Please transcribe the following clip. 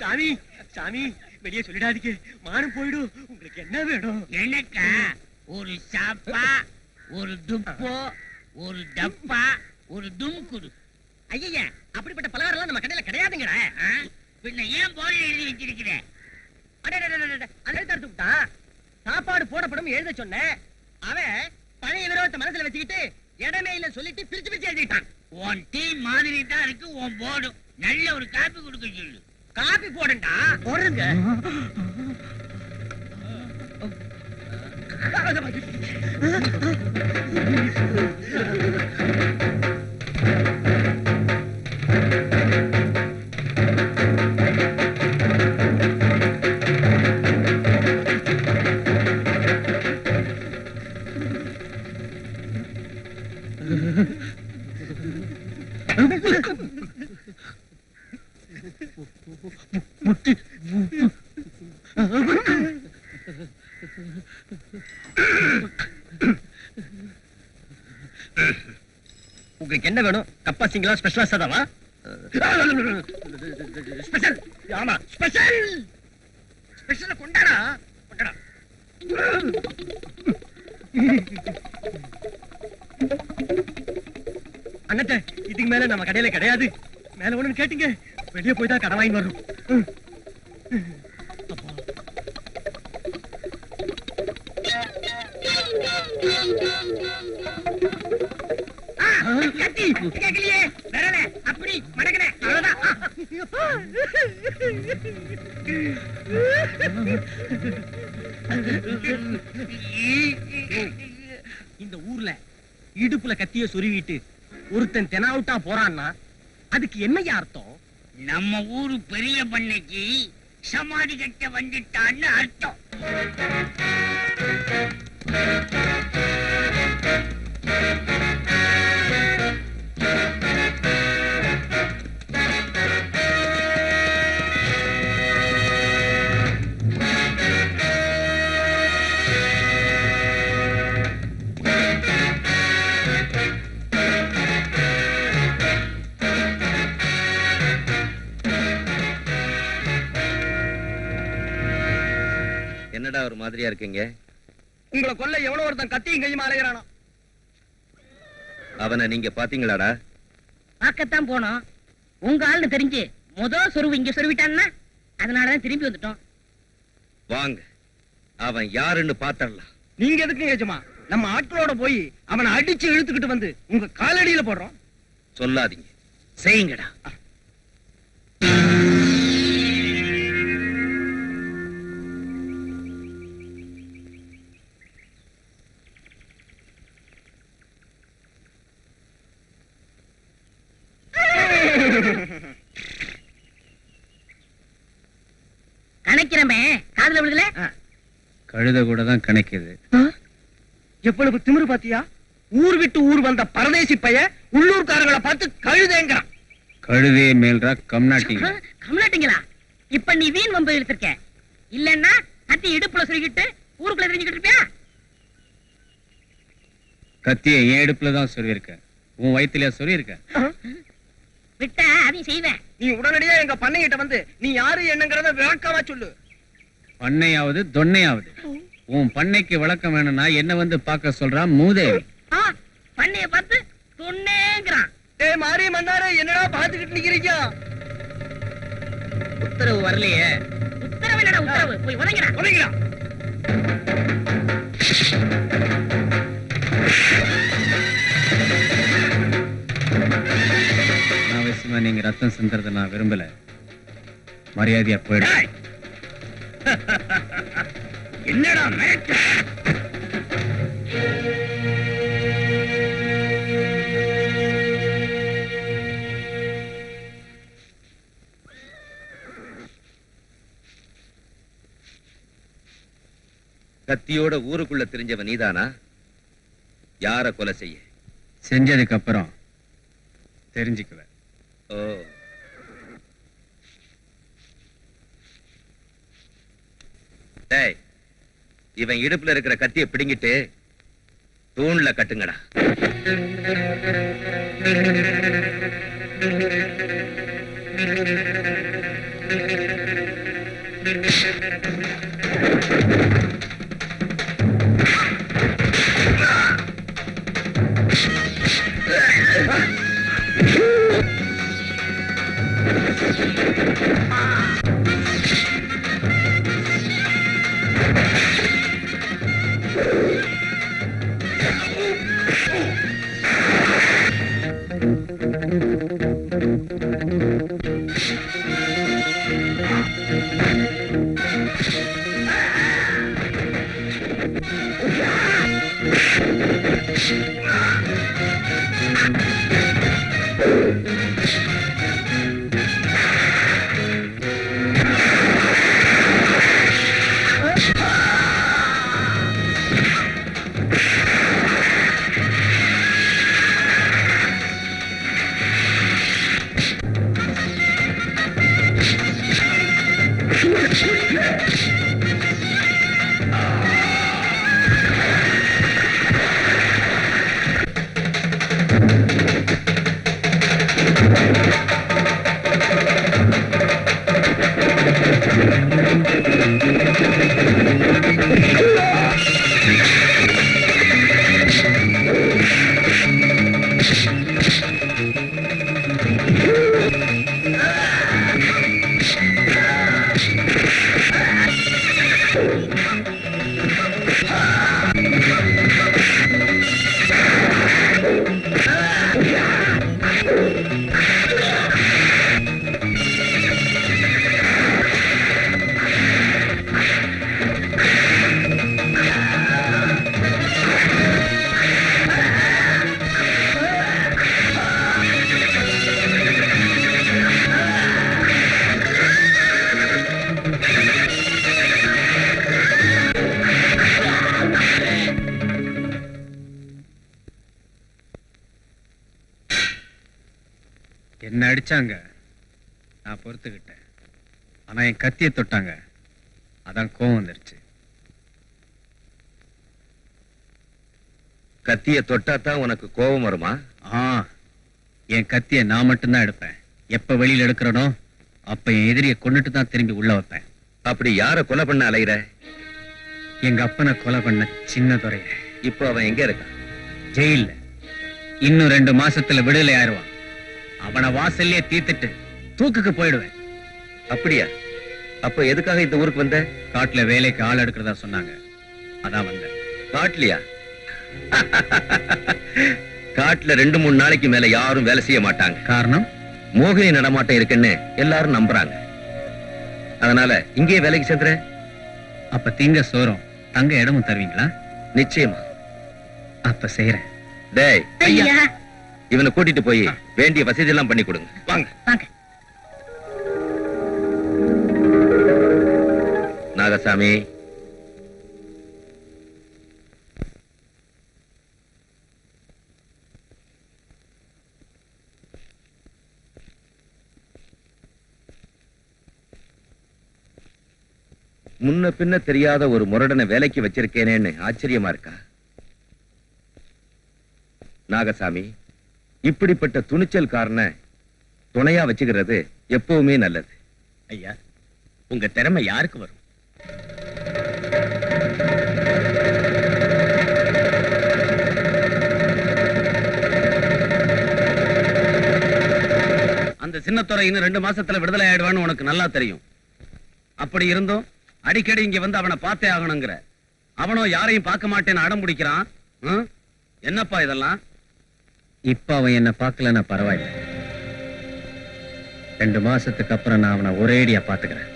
சாமி சாமி வெளியே சொல்லிடாதீங்க, மானம் போயிடும். உங்களுக்கு என்ன வேணும்? எனக்கா ஒரு சாப்பா, ஒரு துப்போ, ஒரு டப்பா, ஒரு தும்குடு. ஐயா, அப்படிப்பட்ட பலகாரம் எல்லாம் நம்ம கடையில கிடையாதுங்கடா. பின்ன ஏன் போர்டு எழுதி வச்சிருக்கிற? சாப்பாடு போடப்படும் எழுத சொன்ன அவன் பழைய விரோதத்தை மனசுல வச்சுக்கிட்டு இடமே இல்ல சொல்லிட்டு பிரிச்சு பிரிச்சு எழுதிட்டான். உன் டீ மாதிரி தான் இருக்கு உன் போர்டு. நல்ல ஒரு காப்பி கொடுக்க சொல்லு. காபி போடுண்டா. போடுங்க. உங்களுக்கு என்ன வேணும்? கப்பா சிங்களா ஸ்பெஷலா சதாவா? ஸ்பெஷல். ஆமா ஸ்பெஷல். ஸ்பெஷல் கொண்டாடா கொண்டாடா. அண்ணாத்த இதுக்கு மேல நம்ம கடையில கிடையாது. மேல ஒண்ணு கேட்டீங்க, வெளியே போய் தான் கடை வாங்கி வரும். கேட்கலையே வரல அப்படி மடக்கனே அவ்வளவுதான். இந்த ஊர்ல இடுப்புல கத்திய சொருவிட்டு ஒருத்தன் தெனாவுட்டா போறான்னா அதுக்கு என்னையா அர்த்தம்? நம்ம ஊரு பெரிய பண்ணைக்கு சமாதி கட்ட வந்துட்டான்னு அர்த்தம். என்னடா ஒரு மாதிரியா இருக்கீங்க? உங்களை கொல்ல எவ்வளவு ஒருத்தன் கத்தியும் கையும் அலைகிறானோ. அவனை நீங்க பாத்தீங்களாடா? பார்க்கத்தான் போனோம். உங்க ஆள்னு தெரிஞ்சு முதல் சொருவு இங்க சொருவிட்டான்னா அதனாலதான் திரும்பி வந்துட்டோம். வாங்க, அவன் யாருன்னு பாத்தரலாம். நீங்க எதுக்கு ஏஜமா? நம்ம ஆட்களோட போய் அவனை அடிச்சு இழுத்துக்கிட்டு வந்து உங்க காலடியில போடுறோம். சொல்லாதீங்க, செய்யுங்கடா. கணக்கிறமே காதுல விழுதுல. கழுத கூட தான் கணக்குது. எவ்வளவு திமிரு பாத்தியா? ஊர் விட்டு ஊர் வந்த பரதேசி பைய உள்ளூர்காரங்களை பார்த்து கழுதேங்கிறான். கழுதையே மேல்ரா கம்நாட்டிங்க. கம்நாட்டிங்களா? இப்ப நீ வீண் வம்பு இழுத்திருக்க. இல்லன்னா கத்தி இடுப்புல சொருகிட்டு ஊருக்குள்ள தெரிஞ்சுக்கிட்டு இருப்பியா? கத்திய என் இடுப்புல தான் சொருவிருக்க. உன் வயிற்றுலயா சொருவிருக்க? விட்ட அதையும் செய்வேன். நீ உடனடியா எங்க பண்ணைகிட்ட வந்து நீ யாரு என்னங்கறத விளக்கமா சொல்லு. பண்ணையாவது தொன்னையாவது உன் பண்ணைக்கு விளக்கம் வேணும்னா என்ன வந்து பார்க்க சொல்றான் மூதேவி. பண்ணைய பார்த்து தொன்னேங்கிறான். டேய் மாரி மன்னாரே, என்னடா பாத்துக்கிட்டு நிக்கிறீங்க? உத்தரவு வரலையே. உத்தரவு என்னடா உத்தரவு? போய் உதங்கடா உதங்கடா. அனாவசியமா நீங்க ரத்தம் சிந்துறத நான் விரும்பல. மரியாதையா போயிடு. என்னடா மேட்ட? கத்தியோட ஊருக்குள்ள தெரிஞ்சவன் நீதானா? யார கொலை செய்ய? செஞ்சதுக்கு அப்புறம் தெரிஞ்சுக்குவேன். ஓ, டேய், இவன் இடுப்புல இருக்கிற கத்திய பிடிங்கிட்டு தூண்ல கட்டுங்கடா. என்ன அடிச்சாங்க, நான் பொறுத்துக்கிட்டேன். ஆனா என் கத்தியை தொட்டாங்க, அதான் கோவம் வந்துருச்சு. கத்திய தொட்டாதான் உனக்கு கோபம் வருமா? என் கத்திய நான் மட்டும்தான் எடுப்பேன். எப்ப வெளியில எடுக்கிறனோ அப்ப என் எதிரிய கொண்டுட்டு தான் திரும்பி உள்ள வைப்பேன். அப்படி யார கொலை பண்ண அலைகிற? எங்க அப்பனை கொலை பண்ண சின்ன துறைய. இப்போ அவன் எங்க இருக்கான்? ஜெயில்ல. இன்னும் 2 மாசத்துல விடுதலை ஆயிடுவான். அவனை வாசல்லே தீர்த்துட்டு தூக்குக்கு போயிடுவேன். அப்படியா? அப்ப எதுக்காக இந்த ஊருக்கு வந்த? காட்டுல வேலைக்கு ஆள் எடுக்கிறதா சொன்னாங்க, அதான் வந்தேன். காட்டுலயா? காட்டுல 2-3 நாளைக்கு மேல யாரும் வேலை செய்ய மாட்டாங்க. காரணம், மோகினி நடமாட்டம் இருக்குன்னு எல்லாரும் நம்புறாங்க. அதனால இங்கே வேலைக்கு சேர்த்துற. அப்ப திங்க சோறும் தங்க இடமும் தருவீங்களா? நிச்சயமா. அப்ப செய்யறேன். டேய், ஐயா இவனை கூட்டிட்டு போய் வேண்டிய வசதி எல்லாம் பண்ணி கொடுங்க. வாங்க. வாங்க. நாகசாமி, முன்ன பின்ன தெரியாத ஒரு முரடனை வேலைக்கு வச்சிருக்கேனேன்னு ஆச்சரியமா இருக்கா? நாகசாமி, இப்படிப்பட்ட துணிச்சல்காரனை துணையா வச்சுக்கிறது எப்பவுமே நல்லது. ஐயா, உங்க திறமை யாருக்கு வரும்? அந்த சின்னத்துறை இன்னும் 2 மாசத்துல விடுதலை ஆயிடுவான்னு உனக்கு நல்லா தெரியும். அப்படி இருந்தும் அடிக்கடி இங்க வந்து அவனை பார்த்தே ஆகணுங்கிற. அவனும் யாரையும் பார்க்க மாட்டேன்னு அடம் பிடிக்கிறான். என்னப்பா இதெல்லாம்? இப்ப அவன் என்ன பார்க்கலன்னா பரவாயில்ல. 2 மாசத்துக்கு அப்புறம் நான் அவனை ஒரேடியா பாத்துக்கிறேன்.